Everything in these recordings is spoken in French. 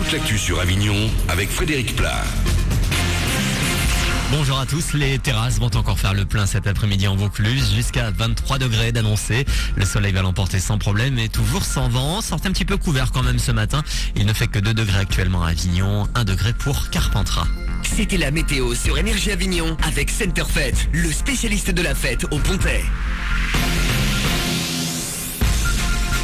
toute l'actu sur Avignon avec Frédéric Plat. Bonjour à tous, les terrasses vont encore faire le plein cet après-midi en Vaucluse, jusqu'à 23 degrés d'annoncé. Le soleil va l'emporter sans problème et toujours sans vent. Sortez un petit peu couvert quand même ce matin. Il ne fait que 2 degrés actuellement à Avignon, 1 degré pour Carpentras. C'était la météo sur Énergie Avignon avec Centerfête, le spécialiste de la fête au Pontet.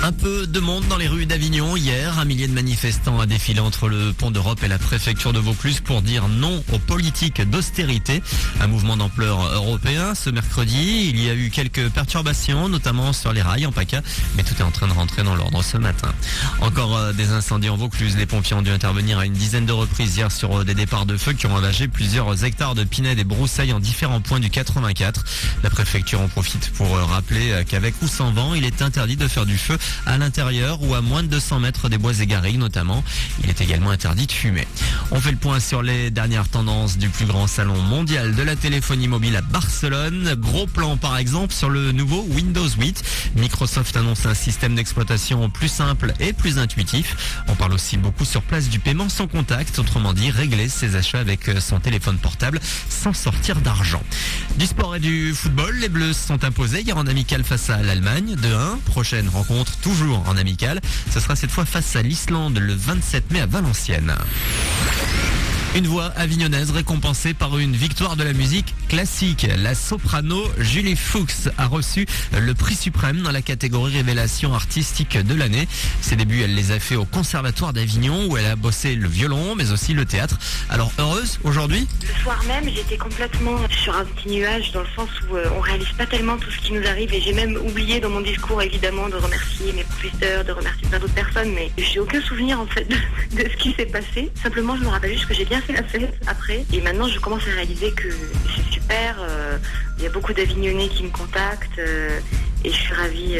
Un peu de monde dans les rues d'Avignon hier. Un millier de manifestants a défilé entre le pont d'Europe et la préfecture de Vaucluse pour dire non aux politiques d'austérité. Un mouvement d'ampleur européen. Ce mercredi, il y a eu quelques perturbations, notamment sur les rails en PACA, mais tout est en train de rentrer dans l'ordre ce matin. Encore des incendies en Vaucluse. Les pompiers ont dû intervenir à une dizaine de reprises hier sur des départs de feu qui ont ravagé plusieurs hectares de pinèdes et broussailles en différents points du 84. La préfecture en profite pour rappeler qu'avec ou sans vent, il est interdit de faire du feu à l'intérieur ou à moins de 200 mètres des bois et garrigues notamment. Il est également interdit de fumer. On fait le point sur les dernières tendances du plus grand salon mondial de la téléphonie mobile à Barcelone. Gros plan par exemple sur le nouveau Windows 8. Microsoft annonce un système d'exploitation plus simple et plus intuitif. On parle aussi beaucoup sur place du paiement sans contact, autrement dit régler ses achats avec son téléphone portable sans sortir d'argent. Du sport et du football, les Bleus se sont imposés hier en amical face à l'Allemagne 2-1. Prochaine rencontre toujours en amical. Ce sera cette fois face à l'Islande le 27 mai à Valenciennes. Une voix avignonnaise récompensée par une victoire de la musique classique. La soprano Julie Fuchs a reçu le prix suprême dans la catégorie révélation artistique de l'année. Ses débuts, elle les a fait au Conservatoire d'Avignon où elle a bossé le violon mais aussi le théâtre. Alors heureuse aujourd'hui ? Le soir même, j'étais complètement sur un petit nuage dans le sens où on réalise pas tellement tout ce qui nous arrive et j'ai même oublié dans mon discours évidemment de remercier mes professeurs, de remercier plein d'autres personnes, mais j'ai aucun souvenir en fait de ce qui s'est passé. Simplement, je me rappelle juste que j'ai bien fait la fête après et maintenant je commence à réaliser que c'est super. Il y a beaucoup d'Avignonnais qui me contactent et je suis ravie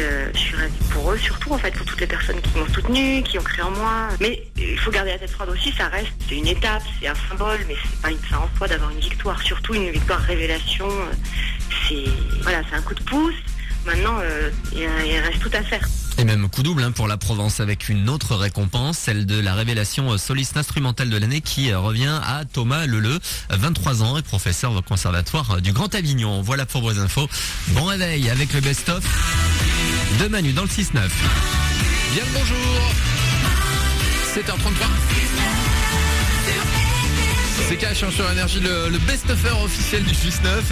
pour eux, surtout en fait pour toutes les personnes qui m'ont soutenue, qui ont cru en moi. Mais il faut garder la tête froide aussi, ça reste une étape, c'est un symbole, mais c'est pas une fin en soi d'avoir une victoire, surtout une victoire révélation. C'est un coup de pouce. Maintenant, il reste tout à faire. Et même coup double pour la Provence avec une autre récompense, celle de la révélation soliste instrumentale de l'année qui revient à Thomas Leleu, 23 ans et professeur au conservatoire du Grand Avignon. Voilà pour vos infos. Bon réveil avec le best-of de Manu dans le 6-9. Bien le bonjour, 7h33. C'est Cash sur Énergie, le best-offer officiel du 6-9.